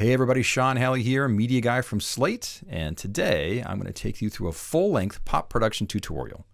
Hey everybody, Sean Halley here, media guy from Slate, and today I'm going to take you through a full-length pop production tutorial.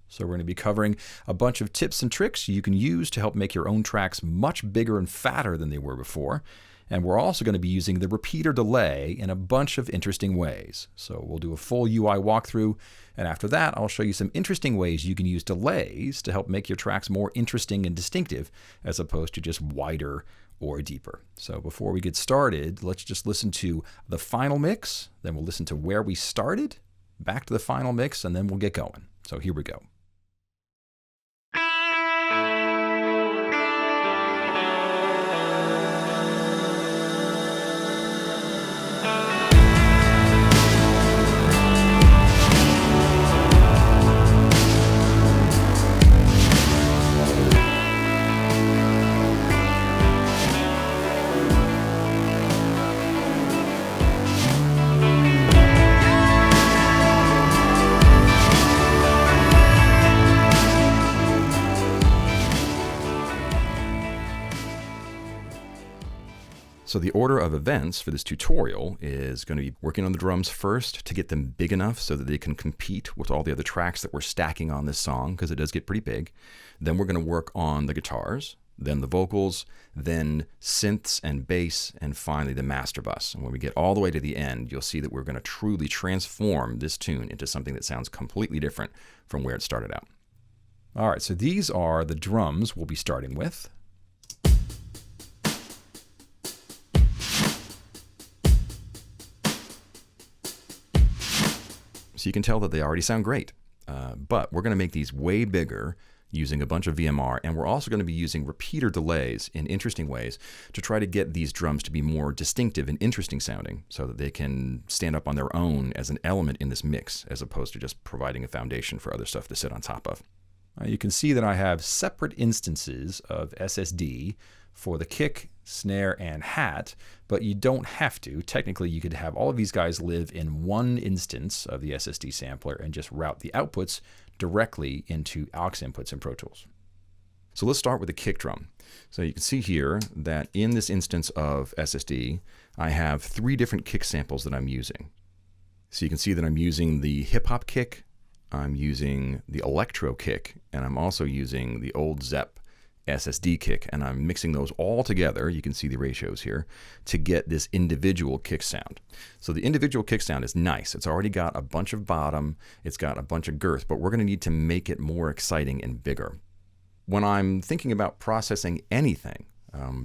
So we're going to be covering a bunch of tips and tricks you can use to help make your own tracks much bigger and fatter than they were before. And we're also going to be using the repeater delay in a bunch of interesting ways. So we'll do a full UI walkthrough, and after that I'll show you some interesting ways you can use delays to help make your tracks more interesting and distinctive as opposed to just wider or deeper. So before we get started, let's just listen to the final mix, then we'll listen to where we started, back to the final mix, and then we'll get going. So here we go. So the order of events for this tutorial is going to be working on the drums first to get them big enough so that they can compete with all the other tracks that we're stacking on this song, because it does get pretty big. Then we're going to work on the guitars, then the vocals, then synths and bass, and finally the master bus. And when we get all the way to the end, you'll see that we're going to truly transform this tune into something that sounds completely different from where it started out. All right, so these are the drums we'll be starting with. So you can tell that they already sound great, but we're going to make these way bigger using a bunch of VMR, and we're also going to be using repeater delays in interesting ways to try to get these drums to be more distinctive and interesting sounding so that they can stand up on their own as an element in this mix as opposed to just providing a foundation for other stuff to sit on top of. You can see that I have separate instances of SSD for the kick, snare, and hat, but you don't have to. Technically, you could have all of these guys live in one instance of the SSD sampler and just route the outputs directly into aux inputs in Pro Tools. So let's start with the kick drum. So you can see here that in this instance of SSD, I have 3 different kick samples that I'm using. So you can see that I'm using the hip-hop kick, I'm using the electro kick, and I'm also using the old Zepp SSD kick, and I'm mixing those all together, you can see the ratios here, to get this individual kick sound. So the individual kick sound is nice. It's already got a bunch of bottom, it's got a bunch of girth, but we're going to need to make it more exciting and bigger. When I'm thinking about processing anything,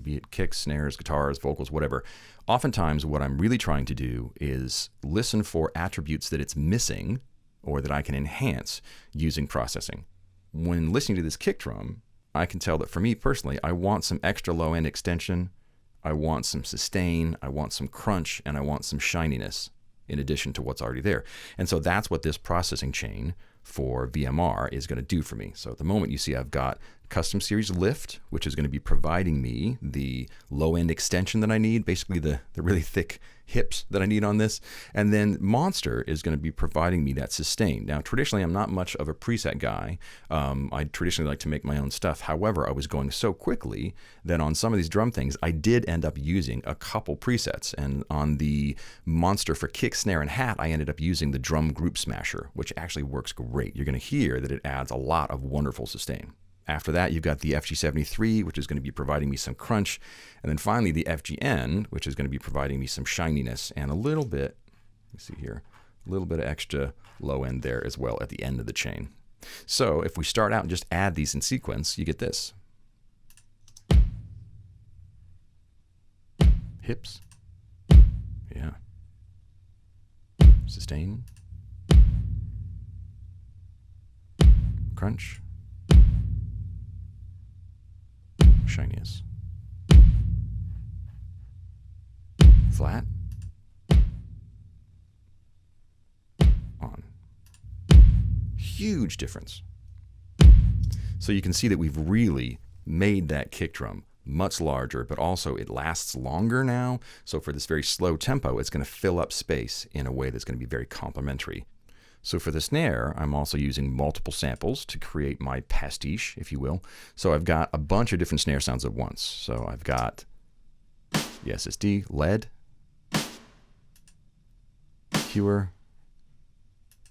be it kicks, snares, guitars, vocals, whatever, oftentimes what I'm really trying to do is listen for attributes that it's missing or that I can enhance using processing. When listening to this kick drum, I can tell that for me personally, I want some extra low end extension, I want some sustain, I want some crunch, and I want some shininess in addition to what's already there. And so that's what this processing chain for VMR is going to do for me. So at the moment you see I've got custom series lift, which is going to be providing me the low end extension that I need, basically the really thick hips that I need on this. And then Monster is going to be providing me that sustain. Now, traditionally, I'm not much of a preset guy. I traditionally like to make my own stuff. However, I was going so quickly that on some of these drum things, I did end up using a couple presets. And on the Monster for kick, snare, and hat, I ended up using the drum group smasher, which actually works great. You're going to hear that it adds a lot of wonderful sustain. After that, you've got the FG73, which is going to be providing me some crunch. And then finally, the FGN, which is going to be providing me some shininess and a little bit, let me see here, a little bit of extra low end there as well at the end of the chain. So if we start out and just add these in sequence, you get this. Hips. Yeah. Sustain. Crunch. Shiniest. Flat. On. Huge difference. So you can see that we've really made that kick drum much larger, but also it lasts longer now. So for this very slow tempo, it's going to fill up space in a way that's going to be very complementary. So for the snare, I'm also using multiple samples to create my pastiche, if you will. So I've got a bunch of different snare sounds at once. So I've got the SSD, lead, EQer,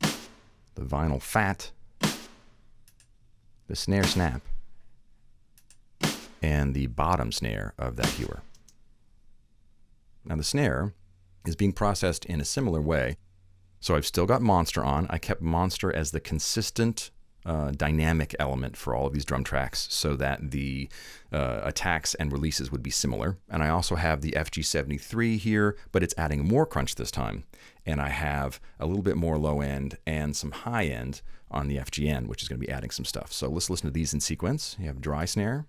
the vinyl fat, the snare snap, and the bottom snare of that hewer. Now the snare is being processed in a similar way. So I've still got Monster on. I kept Monster as the consistent dynamic element for all of these drum tracks so that the attacks and releases would be similar. And I also have the FG73 here, but it's adding more crunch this time. And I have a little bit more low end and some high end on the FGN, which is going to be adding some stuff. So let's listen to these in sequence. You have dry snare,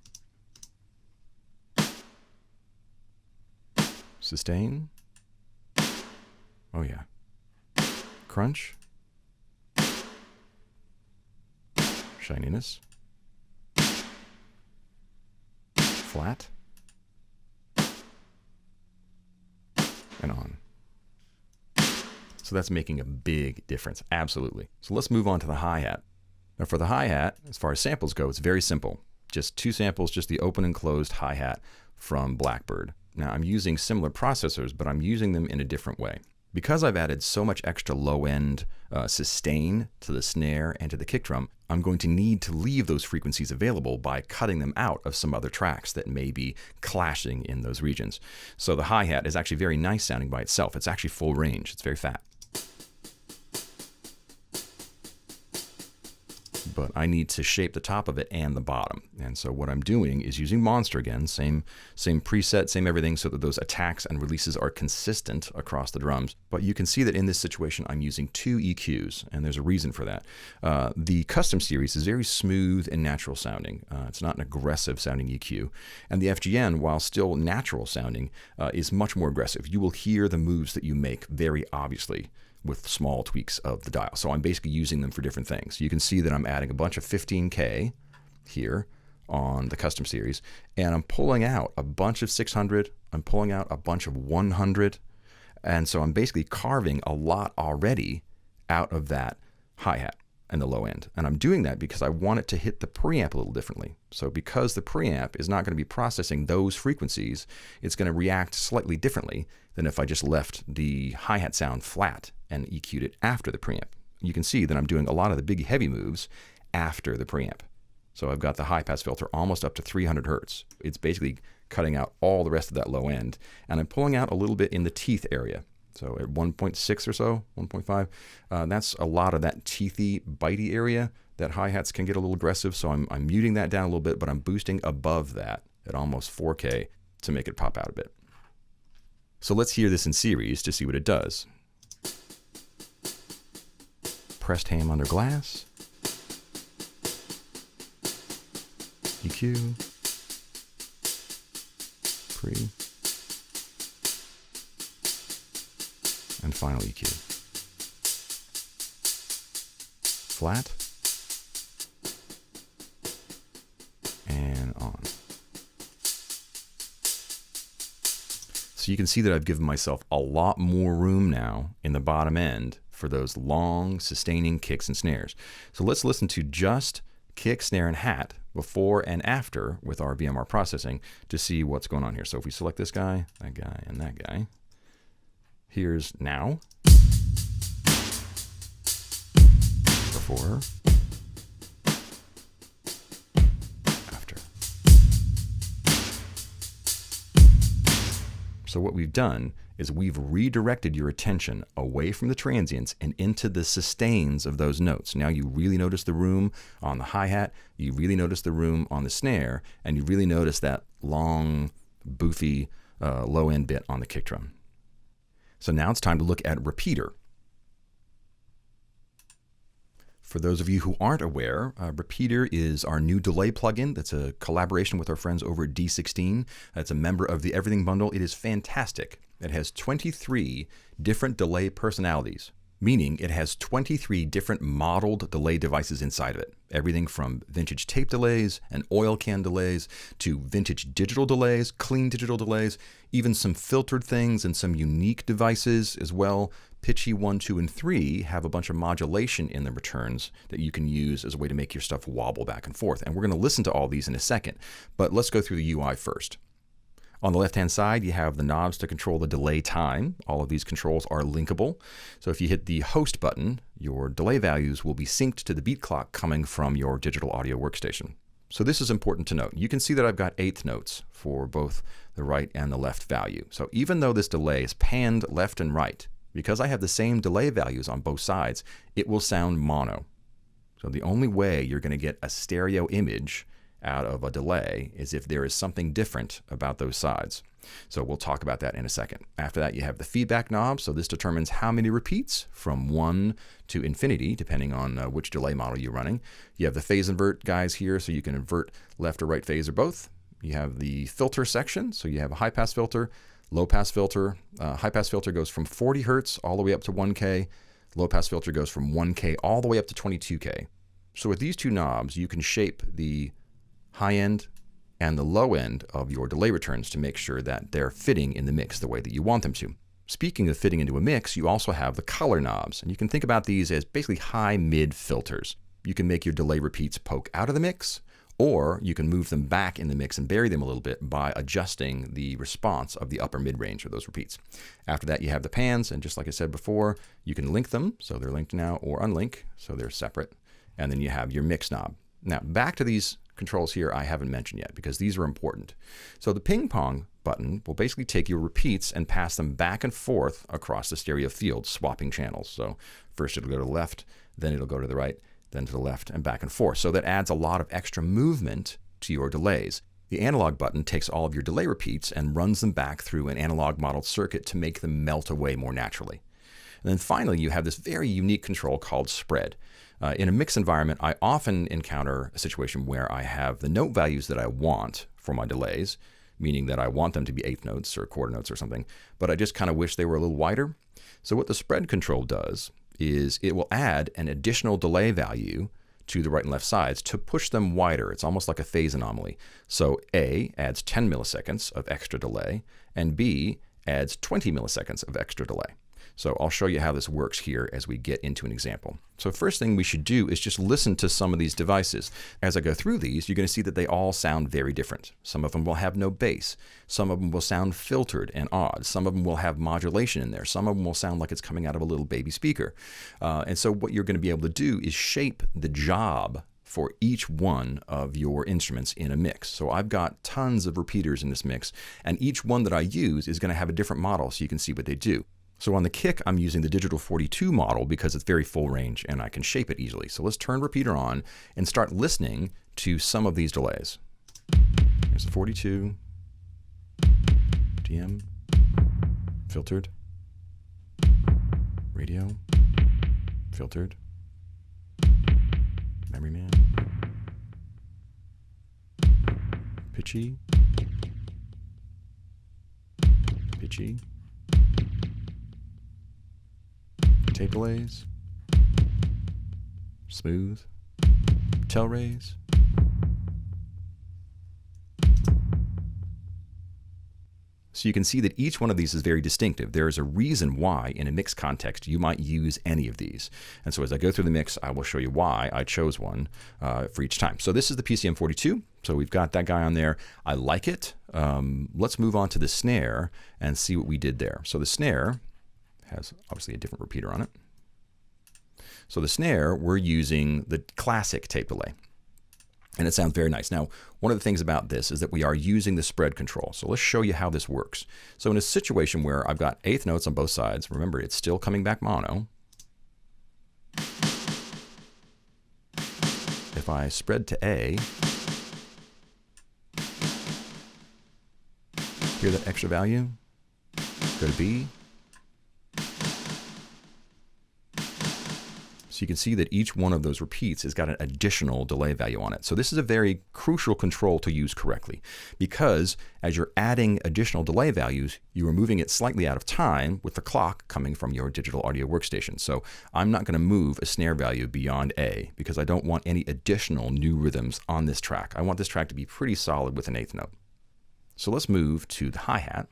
sustain, oh yeah, crunch, shininess, flat, and on. So that's making a big difference, absolutely. So let's move on to the hi-hat. Now for the hi-hat, as far as samples go, it's very simple. Just two samples, just the open and closed hi-hat from Blackbird. Now I'm using similar processors, but I'm using them in a different way. Because I've added so much extra low-end sustain to the snare and to the kick drum, I'm going to need to leave those frequencies available by cutting them out of some other tracks that may be clashing in those regions. So the hi-hat is actually very nice sounding by itself. It's actually full range. It's very fat. But I need to shape the top of it and the bottom. And so what I'm doing is using Monster again, same preset, same everything, so that those attacks and releases are consistent across the drums. But you can see that in this situation, I'm using two EQs, and there's a reason for that. The custom series is very smooth and natural sounding. It's not an aggressive sounding EQ. And the FGN, while still natural sounding, is much more aggressive. You will hear the moves that you make very obviously with small tweaks of the dial. So I'm basically using them for different things. You can see that I'm adding a bunch of 15K here on the custom series, and I'm pulling out a bunch of 600, I'm pulling out a bunch of 100, and so I'm basically carving a lot already out of that hi-hat and the low end. And I'm doing that because I want it to hit the preamp a little differently. So because the preamp is not going to be processing those frequencies, it's going to react slightly differently than if I just left the hi-hat sound flat and EQ'd it after the preamp. You can see that I'm doing a lot of the big heavy moves after the preamp. So I've got the high-pass filter almost up to 300 hertz. It's basically cutting out all the rest of that low end. And I'm pulling out a little bit in the teeth area. So at 1.6 or so, 1.5, that's a lot of that teethy, bitey area. That hi-hats can get a little aggressive, so I'm muting that down a little bit, but I'm boosting above that at almost 4K to make it pop out a bit. So let's hear this in series to see what it does. Pressed ham under glass. EQ. Pre. And final EQ. Flat. And on. So you can see that I've given myself a lot more room now in the bottom end for those long, sustaining kicks and snares. So let's listen to just kick, snare, and hat before and after with our VMR processing to see what's going on here. So if we select this guy, that guy, and that guy, here's now, before, after. So what we've done is we've redirected your attention away from the transients and into the sustains of those notes. Now you really notice the room on the hi-hat, you really notice the room on the snare, and you really notice that long, boofy, low-end bit on the kick drum. So now it's time to look at Repeater. For those of you who aren't aware, Repeater is our new delay plugin that's a collaboration with our friends over at D16. It's a member of the Everything Bundle. It is fantastic. It has 23 different delay personalities, meaning it has 23 different modeled delay devices inside of it. Everything from vintage tape delays and oil can delays to vintage digital delays, clean digital delays, even some filtered things and some unique devices as well. Pitchy 1, 2, and 3 have a bunch of modulation in the returns that you can use as a way to make your stuff wobble back and forth. And we're going to listen to all these in a second, but let's go through the UI first. On the left-hand side, you have the knobs to control the delay time. All of these controls are linkable. So if you hit the host button, your delay values will be synced to the beat clock coming from your digital audio workstation. So this is important to note. You can see that I've got eighth notes for both the right and the left value. So even though this delay is panned left and right, because I have the same delay values on both sides, it will sound mono. So the only way you're going to get a stereo image out of a delay is if there is something different about those sides. So we'll talk about that in a second. After that, you have the feedback knob. So this determines how many repeats from 1 to infinity, depending on which delay model you're running. You have the phase invert guys here, so you can invert left or right phase or both. You have the filter section, so you have a high pass filter, low pass filter. High pass filter goes from 40 hertz all the way up to 1K. Low pass filter goes from 1K all the way up to 22K. So with these two knobs, you can shape the high end and the low end of your delay returns to make sure that they're fitting in the mix the way that you want them to. Speaking of fitting into a mix, you also have the color knobs, and you can think about these as basically high-mid filters. You can make your delay repeats poke out of the mix, or you can move them back in the mix and bury them a little bit by adjusting the response of the upper mid-range of those repeats. After that, you have the pans, and just like I said before, you can link them, so they're linked now, or unlink, so they're separate. And then you have your mix knob. Now, back to these controls here I haven't mentioned yet because these are important. So the ping pong button will basically take your repeats and pass them back and forth across the stereo field, swapping channels. So first it'll go to the left, then it'll go to the right, then to the left and back and forth. So that adds a lot of extra movement to your delays. The analog button takes all of your delay repeats and runs them back through an analog modeled circuit to make them melt away more naturally. And then finally, you have this very unique control called spread. In a mix environment, I often encounter a situation where I have the note values that I want for my delays, meaning that I want them to be eighth notes or quarter notes or something, but I just kind of wish they were a little wider. So what the spread control does is it will add an additional delay value to the right and left sides to push them wider. It's almost like a phase anomaly. So A adds 10 milliseconds of extra delay, and B adds 20 milliseconds of extra delay. So I'll show you how this works here as we get into an example. So first thing we should do is just listen to some of these devices. As I go through these, you're going to see that they all sound very different. Some of them will have no bass. Some of them will sound filtered and odd. Some of them will have modulation in there. Some of them will sound like it's coming out of a little baby speaker. And so what you're going to be able to do is shape the job for each one of your instruments in a mix. So I've got tons of repeaters in this mix, and each one that I use is going to have a different model so you can see what they do. So on the kick, I'm using the digital 42 model because it's very full range and I can shape it easily. So let's turn repeater on and start listening to some of these delays. Here's the 42, DM, filtered, radio, filtered, memory man, pitchy, pitchy, tape delays, smooth, tail raise, so you can see that each one of these is very distinctive. There is a reason why in a mix context you might use any of these. And so as I go through the mix, I will show you why I chose one for each time. So this is the PCM42. So we've got that guy on there. I like it. Let's move on to the snare and see what we did there. So the snare has obviously a different repeater on it. So the snare, we're using the classic tape delay. And it sounds very nice. Now, one of the things about this is that we are using the spread control. So let's show you how this works. So in a situation where I've got eighth notes on both sides, remember it's still coming back mono. If I spread to A, hear that extra value? Go to B. So you can see that each one of those repeats has got an additional delay value on it. So this is a very crucial control to use correctly because as you're adding additional delay values, you are moving it slightly out of time with the clock coming from your digital audio workstation. So I'm not going to move a snare value beyond A because I don't want any additional new rhythms on this track. I want this track to be pretty solid with an eighth note. So let's move to the hi-hat.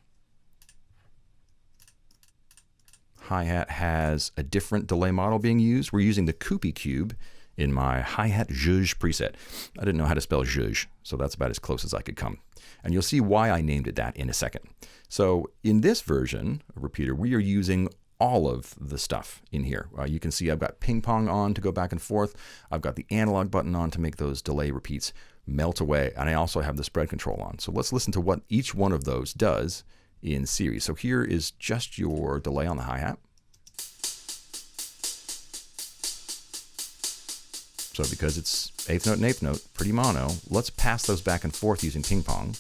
Hi-hat has a different delay model being used. We're using the Koopy Cube in my hi-hat zhuzh preset. I didn't know how to spell zhuzh, so that's about as close as I could come. And you'll see why I named it that in a second. So in this version of Repeater, we are using all of the stuff in here. You can see I've got ping pong on to go back and forth. I've got the analog button on to make those delay repeats melt away. And I also have the spread control on. So let's listen to what each one of those does in series. So here is just your delay on the hi-hat. So because it's eighth note and eighth note, pretty mono, let's pass those back and forth using ping pong.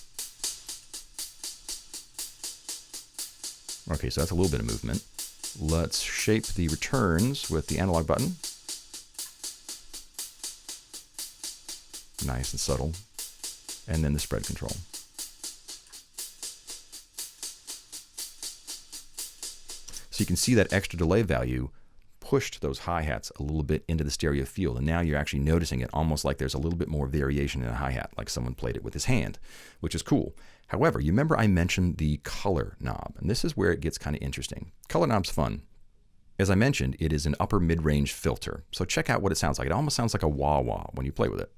Okay, so that's a little bit of movement. Let's shape the returns with the analog button. Nice and subtle. And then the spread control. So you can see that extra delay value pushed those hi-hats a little bit into the stereo field, and now you're actually noticing it almost like there's a little bit more variation in a hi-hat, like someone played it with his hand, which is cool. However, you remember I mentioned the color knob, and this is where it gets kind of interesting. Color knob's fun. As I mentioned, it is an upper mid-range filter, so check out what it sounds like. It almost sounds like a wah-wah when you play with it.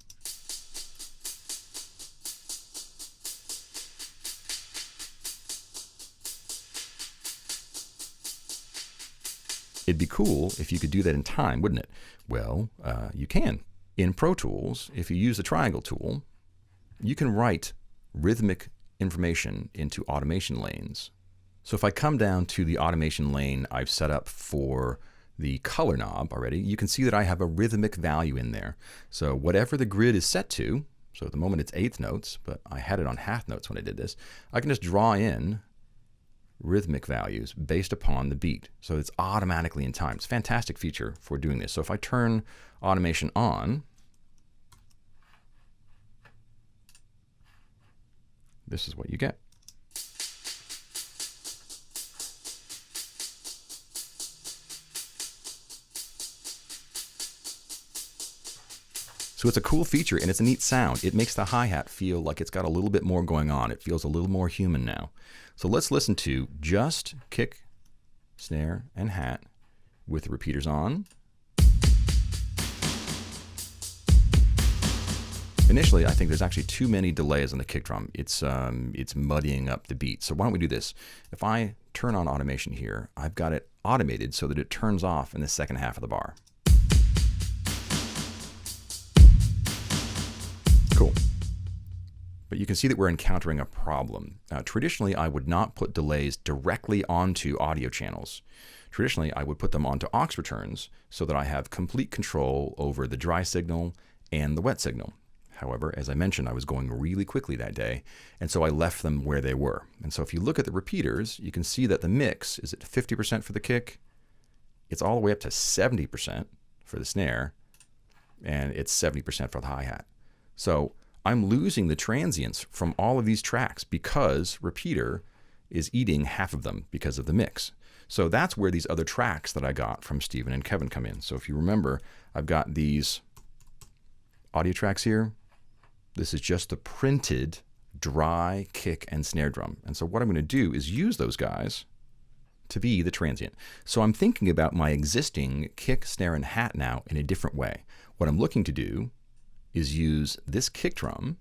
It'd be cool if you could do that in time, wouldn't it? Well, you can. In Pro Tools, if you use the triangle tool, you can write rhythmic information into automation lanes. So if I come down to the automation lane I've set up for the color knob already, you can see that I have a rhythmic value in there. So whatever the grid is set to, so at the moment it's eighth notes, but I had it on half notes when I did this, I can just draw in rhythmic values based upon the beat. So it's automatically in time. It's a fantastic feature for doing this. So if I turn automation on, this is what you get. So it's a cool feature and it's a neat sound. It makes the hi-hat feel like it's got a little bit more going on. It feels a little more human now. So let's listen to just kick, snare, and hat with the repeaters on. Initially, I think there's actually too many delays on the kick drum. It's muddying up the beat. So why don't we do this? If I turn on automation here, I've got it automated so that it turns off in the second half of the bar. Cool. But you can see that we're encountering a problem. Traditionally, I would not put delays directly onto audio channels. Traditionally, I would put them onto aux returns so that I have complete control over the dry signal and the wet signal. However, as I mentioned, I was going really quickly that day, and so I left them where they were. And so if you look at the repeaters, you can see that the mix is at 50% for the kick, it's all the way up to 70% for the snare, and it's 70% for the hi-hat. So I'm losing the transients from all of these tracks because repeater is eating half of them because of the mix. So that's where these other tracks that I got from Stephen and Kevin come in. So if you remember, I've got these audio tracks here. This is just the printed dry kick and snare drum. And so what I'm going to do is use those guys to be the transient. So I'm thinking about my existing kick, snare, and hat now in a different way. What I'm looking to do is use this kick drum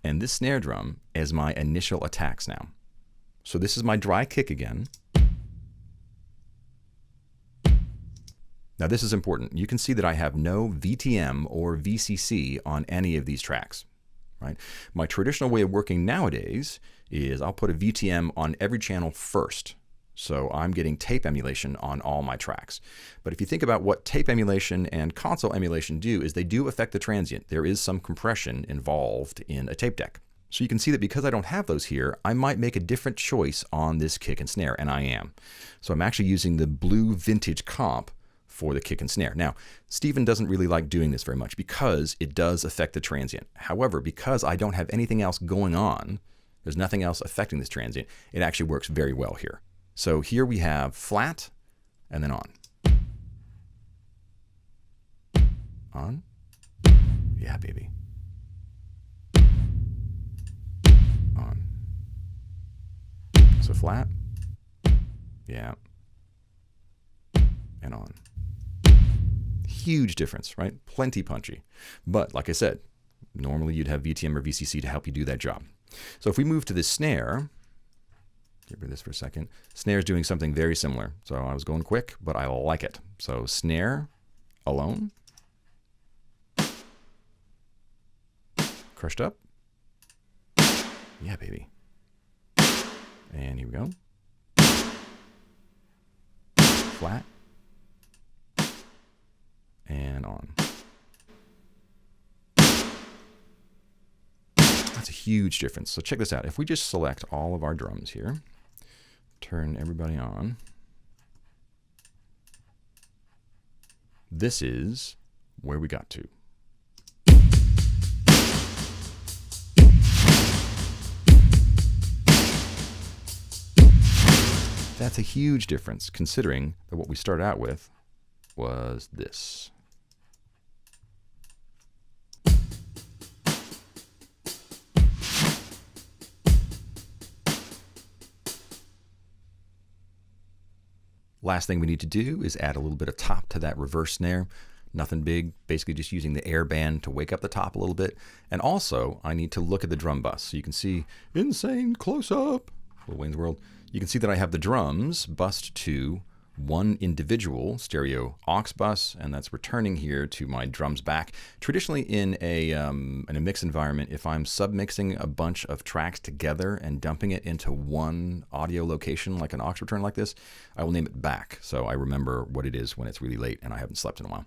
and this snare drum as my initial attacks now. So this is my dry kick again. Now this is important. You can see that I have no VTM or VCC on any of these tracks, right? My traditional way of working nowadays is I'll put a VTM on every channel first. So I'm getting tape emulation on all my tracks. But if you think about what tape emulation and console emulation do, is they do affect the transient. There is some compression involved in a tape deck. So you can see that because I don't have those here, I might make a different choice on this kick and snare, and I am. So I'm actually using the blue vintage comp for the kick and snare. Now, Stephen doesn't really like doing this very much because it does affect the transient. However, because I don't have anything else going on, there's nothing else affecting this transient, it actually works very well here. So here we have flat and then on. On. Yeah, baby. On. So flat. Yeah. And on. Huge difference, right? Plenty punchy. But like I said, normally you'd have VTM or VCC to help you do that job. So if we move to this snare, get rid of this for a second. Snare is doing something very similar. So I was going quick, but I like it. So snare alone. Crushed up. Yeah, baby. And here we go. Flat. And on. That's a huge difference. So check this out. If we just select all of our drums here, turn everybody on, this is where we got to. That's a huge difference, considering that what we started out with was this. Last thing we need to do is add a little bit of top to that reverse snare. Nothing big, basically just using the air band to wake up the top a little bit. And also, I need to look at the drum bus. So you can see, insane close up, Little Wayne's World. You can see that I have the drums bussed to one individual stereo aux bus, and that's returning here to my drums back. Traditionally in a mix environment, if I'm submixing a bunch of tracks together and dumping it into one audio location, like an aux return like this, I will name it back, so I remember what it is when it's really late and I haven't slept in a while.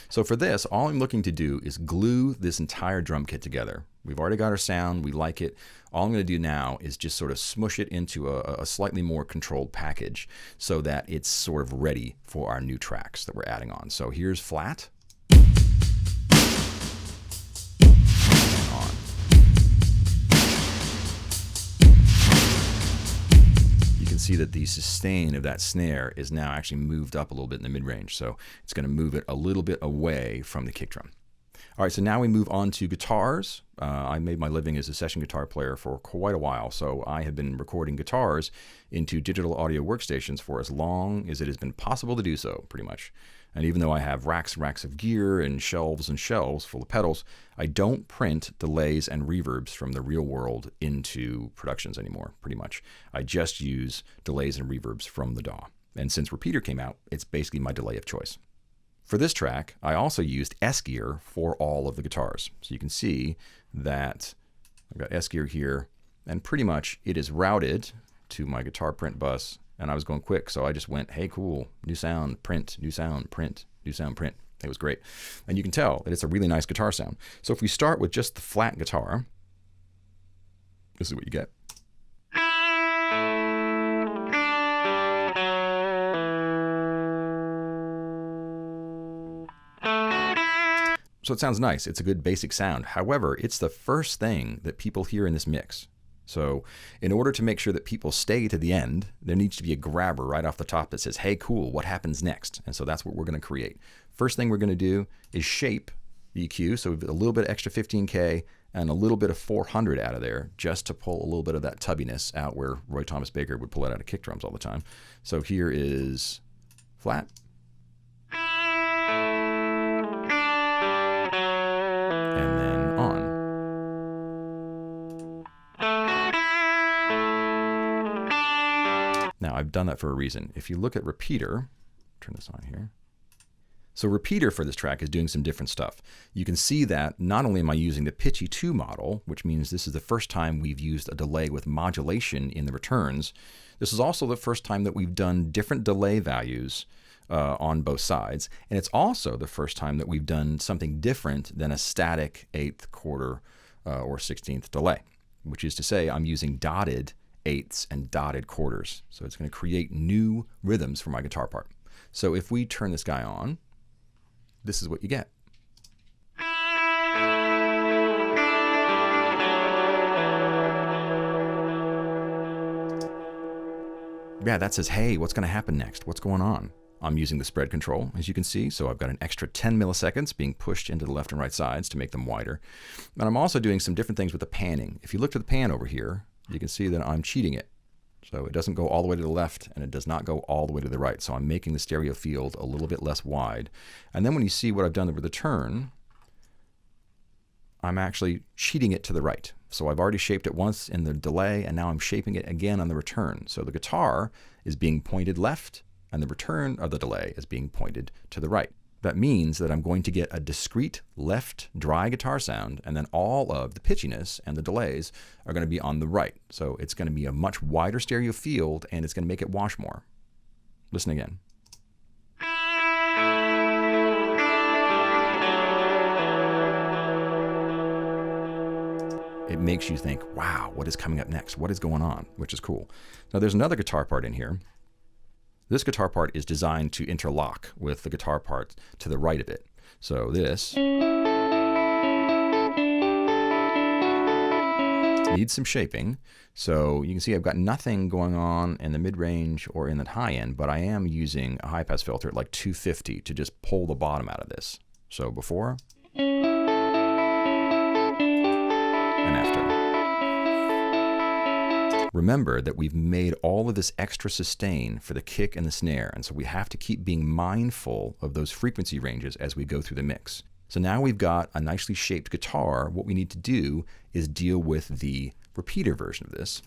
So for this, all I'm looking to do is glue this entire drum kit together. We've already got our sound, we like it. All I'm going to do now is just sort of smush it into a slightly more controlled package so that it's sort of ready for our new tracks that we're adding on. So here's flat. On. You can see that the sustain of that snare is now actually moved up a little bit in the mid-range. So it's going to move it a little bit away from the kick drum. All right, so now we move on to guitars. I made my living as a session guitar player for quite a while, so I have been recording guitars into digital audio workstations for as long as it has been possible to do so, pretty much. And even though I have racks and racks of gear and shelves full of pedals, I don't print delays and reverbs from the real world into productions anymore, pretty much. I just use delays and reverbs from the DAW. And since Repeater came out, it's basically my delay of choice. For this track, I also used S-Gear for all of the guitars. So you can see that I've got S-Gear here, and pretty much it is routed to my guitar print bus, and I was going quick, so I just went, hey, cool, new sound, print, new sound, print, new sound, print. It was great. And you can tell that it's a really nice guitar sound. So if we start with just the flat guitar, this is what you get. So it sounds nice. It's a good basic sound. However, it's the first thing that people hear in this mix. So in order to make sure that people stay to the end, there needs to be a grabber right off the top that says, hey, cool, what happens next? And so that's what we're going to create. First thing we're going to do is shape the EQ. So we've got a little bit extra 15K and a little bit of 400 out of there just to pull a little bit of that tubbiness out where Roy Thomas Baker would pull it out of kick drums all the time. So here is flat. And then on. Now, I've done that for a reason. If you look at Repeater, turn this on here. So Repeater for this track is doing some different stuff. You can see that not only am I using the Pitchy 2 model, which means this is the first time we've used a delay with modulation in the returns, this is also the first time that we've done different delay values on both sides. And it's also the first time that we've done something different than a static 8th, quarter, or 16th delay, which is to say I'm using dotted 8ths and dotted quarters. So it's going to create new rhythms for my guitar part. So if we turn this guy on, this is what you get. Yeah, that says, hey, what's going to happen next? What's going on? I'm using the spread control, as you can see, so I've got an extra 10 milliseconds being pushed into the left and right sides to make them wider. And I'm also doing some different things with the panning. If you look to the pan over here, you can see that I'm cheating it So it doesn't go all the way to the left, and it does not go all the way to the right. So I'm making the stereo field a little bit less wide. And then when you see what I've done with the turn, I'm actually sheeting it to the right. So I've already shaped it once in the delay, and now I'm shaping it again on the return. So the guitar is being pointed left, and the return of the delay is being pointed to the right. That means that I'm going to get a discrete left dry guitar sound, and then all of the pitchiness and the delays are going to be on the right. So it's going to be a much wider stereo field, and it's going to make it wash more. Listen again. It makes you think, wow, what is coming up next? What is going on? Which is cool. Now there's another guitar part in here. This guitar part is designed to interlock with the guitar part to the right a bit. So this needs some shaping. So you can see I've got nothing going on in the mid-range or in the high end, but I am using a high-pass filter at like 250 to just pull the bottom out of this. So before and after. Remember that we've made all of this extra sustain for the kick and the snare, and so we have to keep being mindful of those frequency ranges as we go through the mix. So now we've got a nicely shaped guitar. What we need to do is deal with the repeater version of this.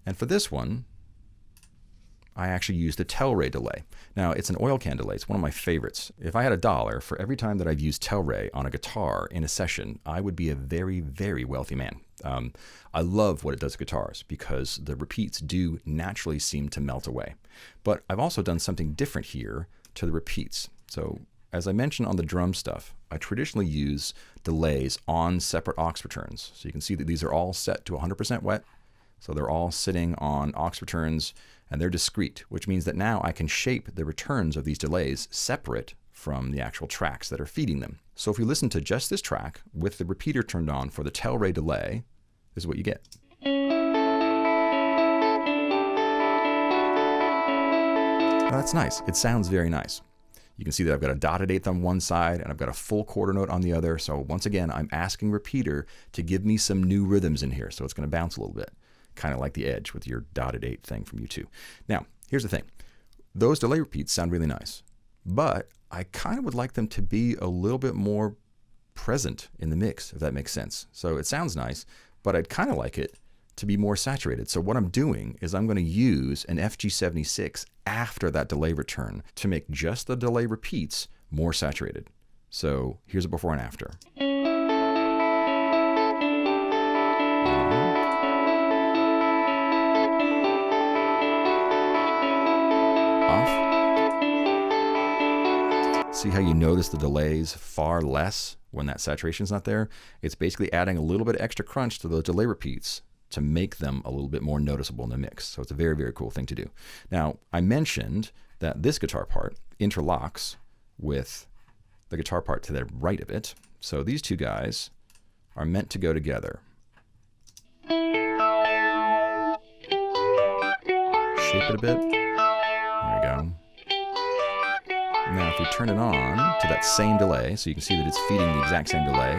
And for this one, I actually used the Telray delay. Now, it's an oil can delay. It's one of my favorites. If I had $1 for every time that I've used Telray on a guitar in a session, I would be a very, very wealthy man. I love what it does to guitars because the repeats do naturally seem to melt away. But I've also done something different here to the repeats. So as I mentioned on the drum stuff, I traditionally use delays on separate aux returns. So you can see that these are all set to 100% wet. So they're all sitting on aux returns, and they're discrete, which means that now I can shape the returns of these delays separate from the actual tracks that are feeding them. So if we listen to just this track with the repeater turned on for the Telray delay, this is what you get. Now that's nice. It sounds very nice. You can see that I've got a dotted eighth on one side and I've got a full quarter note on the other. So once again, I'm asking repeater to give me some new rhythms in here. So it's going to bounce a little bit, kind of like the Edge with your dotted eighth thing from U2. Now, here's the thing. Those delay repeats sound really nice, but I kind of would like them to be a little bit more present in the mix, if that makes sense. So it sounds nice, but I'd kind of like it to be more saturated. So what I'm doing is I'm going to use an FG76 after that delay return to make just the delay repeats more saturated. So here's a before and after. Off. See how you notice the delays far less when that saturation's not there? It's basically adding a little bit of extra crunch to those delay repeats to make them a little bit more noticeable in the mix. So it's a very, very cool thing to do. Now, I mentioned that this guitar part interlocks with the guitar part to the right of it. So these two guys are meant to go together. Shape it a bit. There we go. Now, if we turn it on to that same delay, so you can see that it's feeding the exact same delay.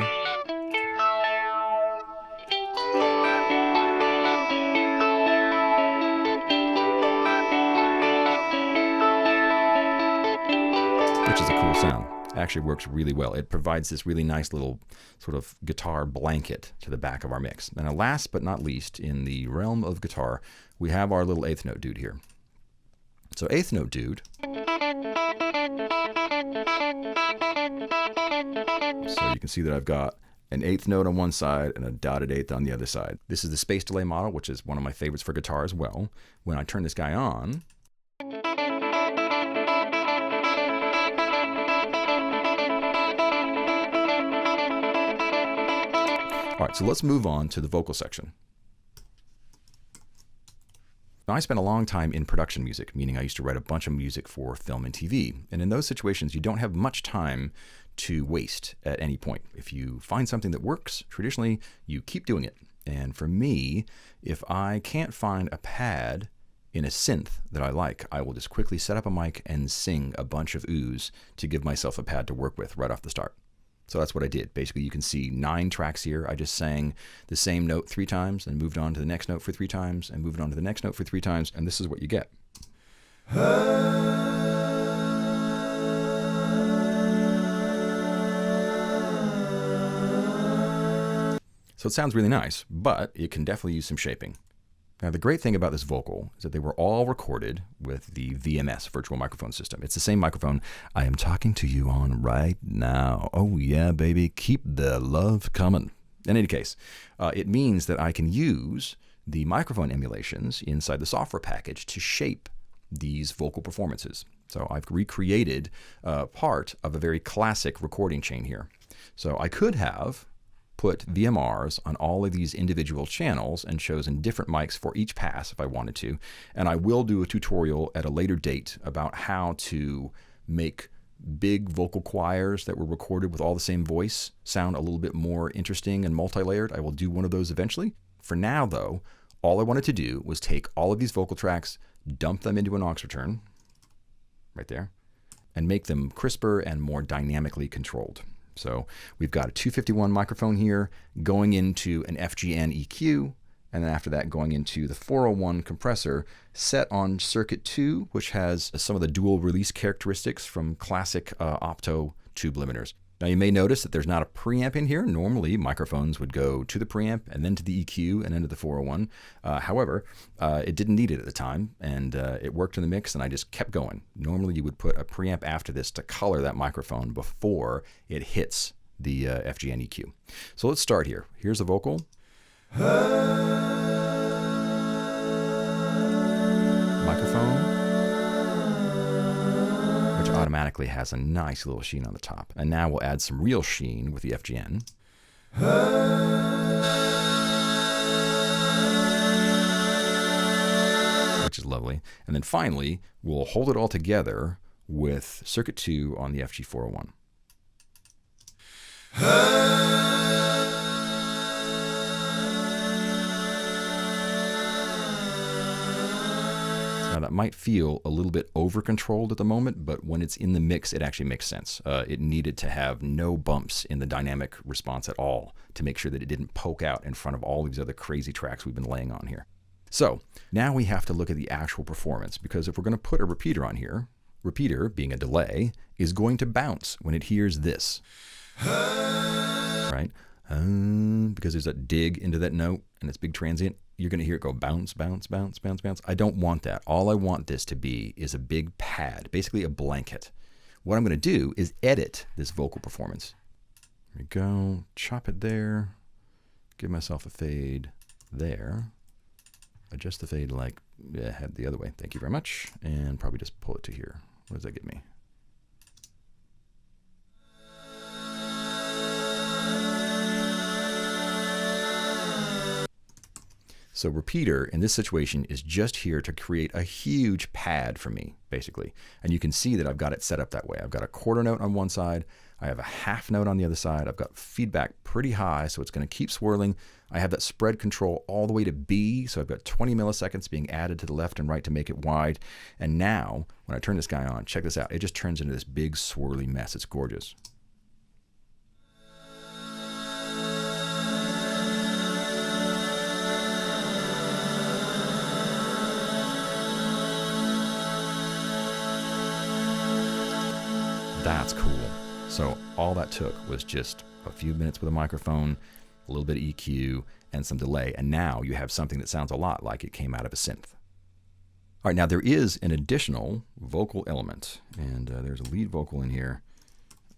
Which is a cool sound. It actually works really well. It provides this really nice little sort of guitar blanket to the back of our mix. And last but not least, in the realm of guitar, we have our little eighth note dude here. So eighth note dude. So you can see that I've got an eighth note on one side and a dotted eighth on the other side. This is the space delay model, which is one of my favorites for guitar as well. When I turn this guy on, all right, so let's move on to the vocal section. Now, I spent a long time in production music, meaning I used to write a bunch of music for film and TV. And in those situations, you don't have much time to waste at any point. If you find something that works, traditionally, you keep doing it. And for me, if I can't find a pad in a synth that I like, I will just quickly set up a mic and sing a bunch of oohs to give myself a pad to work with right off the start. So that's what I did. Basically, you can see 9 tracks here. I just sang the same note 3 times and moved on to the next note for 3 times and moved on to the next note for 3 times, and this is what you get. So it sounds really nice, but it can definitely use some shaping. Now, the great thing about this vocal is that they were all recorded with the VMS, virtual microphone system. It's the same microphone I am talking to you on right now. Oh yeah, baby, keep the love coming. In any case, it means that I can use the microphone emulations inside the software package to shape these vocal performances. So I've recreated part of a very classic recording chain here. So I could have put VMRs on all of these individual channels and chosen different mics for each pass if I wanted to. And I will do a tutorial at a later date about how to make big vocal choirs that were recorded with all the same voice sound a little bit more interesting and multi-layered. I will do one of those eventually. For now, though, all I wanted to do was take all of these vocal tracks, dump them into an aux return, right there, and make them crisper and more dynamically controlled. So we've got a 251 microphone here going into an FGN EQ, and then after that going into the 401 compressor set on circuit 2, which has some of the dual release characteristics from classic opto tube limiters. Now you may notice that there's not a preamp in here. Normally microphones would go to the preamp and then to the EQ and then to the 401. However, it didn't need it at the time, and it worked in the mix, and I just kept going. Normally you would put a preamp after this to color that microphone before it hits the FGN EQ. So let's start here. Here's the vocal. Microphone, which automatically has a nice little sheen on the top. And now we'll add some real sheen with the FGN. Which is lovely. And then finally, we'll hold it all together with circuit 2 on the FG401. Now that might feel a little bit over-controlled at the moment, but when it's in the mix, it actually makes sense. It needed to have no bumps in the dynamic response at all to make sure that it didn't poke out in front of all these other crazy tracks we've been laying on here. So now we have to look at the actual performance, because if we're going to put a repeater on here, repeater, being a delay, is going to bounce when it hears this. Right? Because there's that dig into that note and it's big transient. You're going to hear it go bounce, bounce, bounce, bounce, bounce. I don't want that. All I want this to be is a big pad, basically a blanket. What I'm going to do is edit this vocal performance. There we go. Chop it there. Give myself a fade there. Adjust the fade like head the other way. Thank you very much. And probably just pull it to here. What does that get me? So repeater in this situation is just here to create a huge pad for me, basically. And you can see that I've got it set up that way. I've got a quarter note on one side. I have a half note on the other side. I've got feedback pretty high, so it's going to keep swirling. I have that spread control all the way to B, so I've got 20 milliseconds being added to the left and right to make it wide. And now, when I turn this guy on, check this out. It just turns into this big swirly mess. It's gorgeous. That's cool. So all that took was just a few minutes with a microphone, a little bit of EQ, and some delay. And now you have something that sounds a lot like it came out of a synth. All right, now there is an additional vocal element. And there's a lead vocal in here.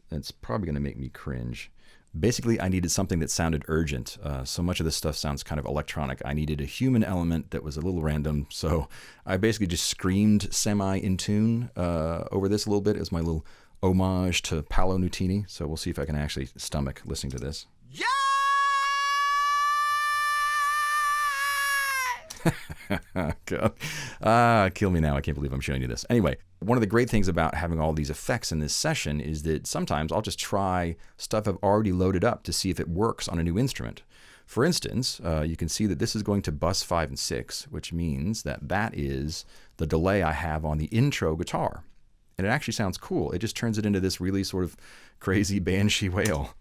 That's probably going to make me cringe. Basically, I needed something that sounded urgent. So much of this stuff sounds kind of electronic. I needed a human element that was a little random. So I basically just screamed semi-in tune over this a little bit as my little homage to Paolo Nutini. So we'll see if I can actually stomach listening to this. Yeah! God. Kill me now. I can't believe I'm showing you this. Anyway, one of the great things about having all these effects in this session is that sometimes I'll just try stuff I've already loaded up to see if it works on a new instrument. For instance, you can see that this is going to bus 5 and 6, which means that that is the delay I have on the intro guitar. And it actually sounds cool. It just turns it into this really sort of crazy banshee wail.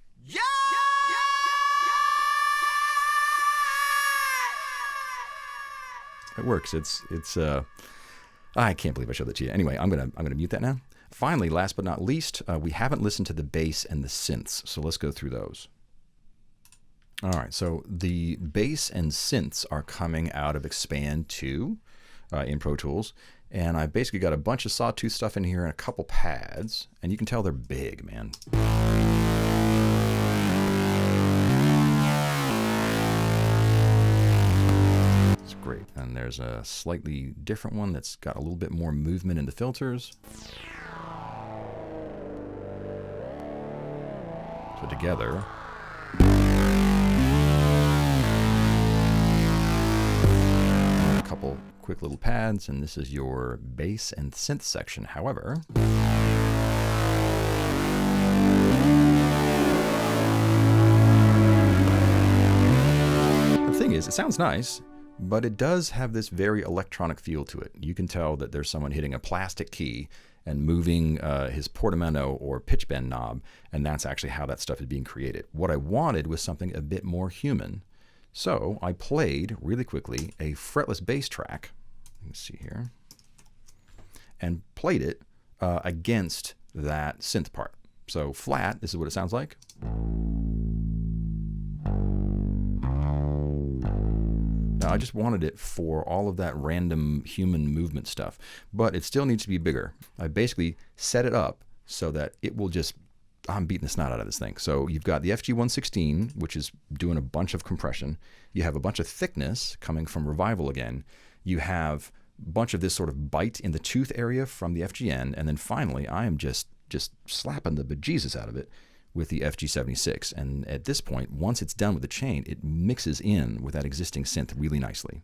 It works. I can't believe I showed that to you. Anyway, I'm gonna mute that now. Finally, last but not least, we haven't listened to the bass and the synths, so let's go through those. All right, so the bass and synths are coming out of Expand 2 in Pro Tools, and I basically got a bunch of sawtooth stuff in here and a couple pads, and you can tell they're big, man. It's great, and there's a slightly different one that's got a little bit more movement in the filters. So together, a couple quick little pads, and this is your bass and synth section. However, the thing is, it sounds nice, but it does have this very electronic feel to it. You can tell that there's someone hitting a plastic key and moving his portamento or pitch bend knob, and that's actually how that stuff is being created. What I wanted was something a bit more human, so I played, really quickly, a fretless bass track, let me see here, and played it against that synth part. So flat, this is what it sounds like. Now, I just wanted it for all of that random human movement stuff, but it still needs to be bigger. I basically set it up so that it will just, I'm beating the snot out of this thing. So you've got the FG116, which is doing a bunch of compression. You have a bunch of thickness coming from Revival again. You have a bunch of this sort of bite in the tooth area from the FGN. And then finally, I am just slapping the bejesus out of it with the FG76, and at this point, once it's done with the chain, it mixes in with that existing synth really nicely.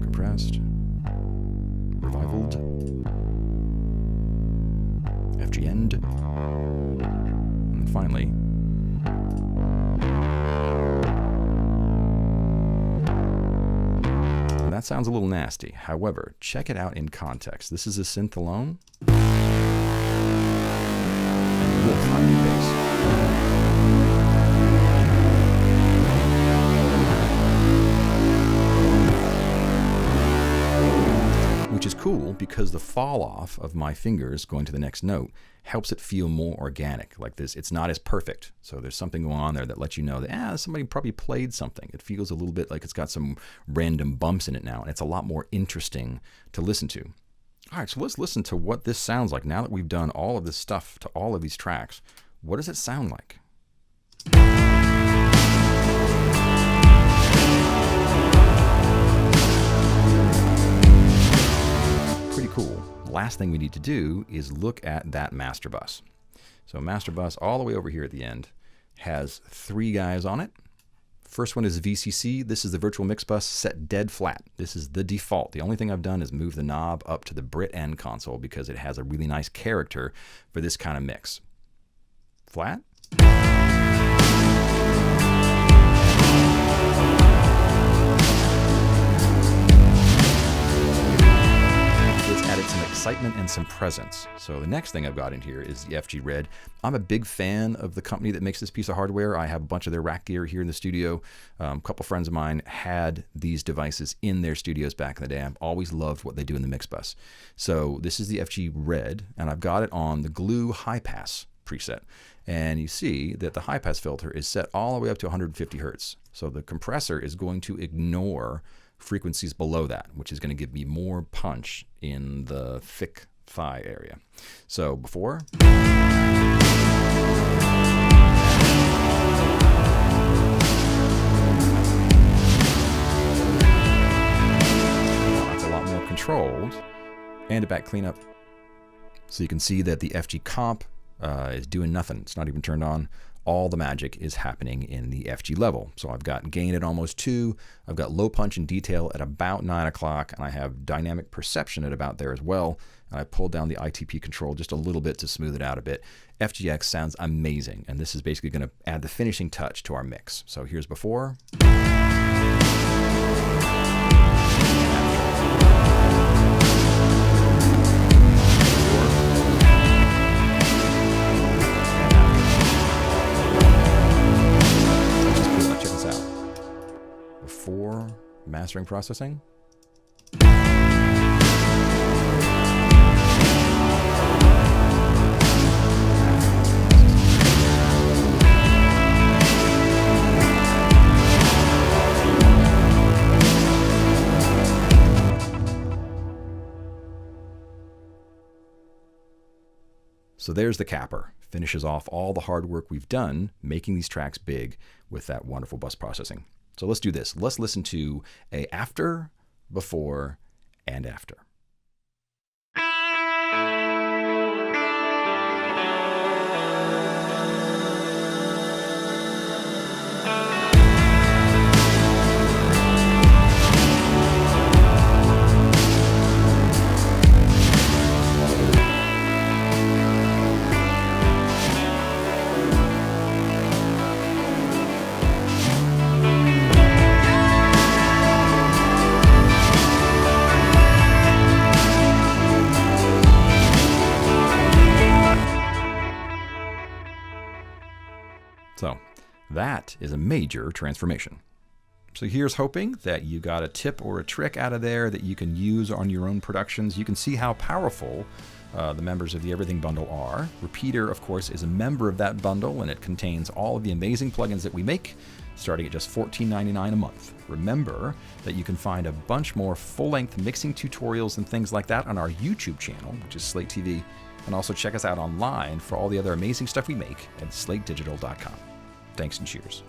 Compressed, revivaled, FG-end, and finally, that sounds a little nasty. However, check it out in context. This is a synth alone, and you will find your bass. Which is cool because the fall off of my fingers going to the next note helps it feel more organic. Like this, it's not as perfect. So there's something going on there that lets you know that somebody probably played something. It feels a little bit like it's got some random bumps in it now, and it's a lot more interesting to listen to. All right, so let's listen to what this sounds like now that we've done all of this stuff to all of these tracks. What does it sound like? Pretty cool. Last thing we need to do is look at that master bus. So master bus all the way over here at the end has 3 guys on it. First one is VCC. This is the virtual mix bus set dead flat. This is the default. The only thing I've done is move the knob up to the Brit end console because it has a really nice character for this kind of mix. Flat. Added some excitement and some presence. So the next thing I've got in here is the FG Red. I'm a big fan of the company that makes this piece of hardware. I have a bunch of their rack gear here in the studio. A couple friends of mine had these devices in their studios back in the day. I've always loved what they do in the mix bus. So this is the FG Red, and I've got it on the Glue High Pass preset. And you see that the high pass filter is set all the way up to 150 hertz. So the compressor is going to ignore frequencies below that, which is going to give me more punch in the thick thigh area. So before, that's a lot more controlled, and a back cleanup. So you can see that the FG comp is doing nothing. It's not even turned on. All the magic is happening in the FG level. So I've got gain at almost 2, I've got low punch and detail at about 9 o'clock, and I have dynamic perception at about there as well. And I pulled down the ITP control just a little bit to smooth it out a bit. FGX sounds amazing, and this is basically going to add the finishing touch to our mix. So here's before. Mastering processing. So there's the capper. Finishes off all the hard work we've done making these tracks big with that wonderful bus processing. So let's do this. Let's listen to a after, before, and after. So that is a major transformation. So here's hoping that you got a tip or a trick out of there that you can use on your own productions. You can see how powerful the members of the Everything Bundle are. Repeater, of course, is a member of that bundle, and it contains all of the amazing plugins that we make, starting at just $14.99 a month. Remember that you can find a bunch more full-length mixing tutorials and things like that on our YouTube channel, which is Slate TV, and also check us out online for all the other amazing stuff we make at slatedigital.com. Thanks and cheers.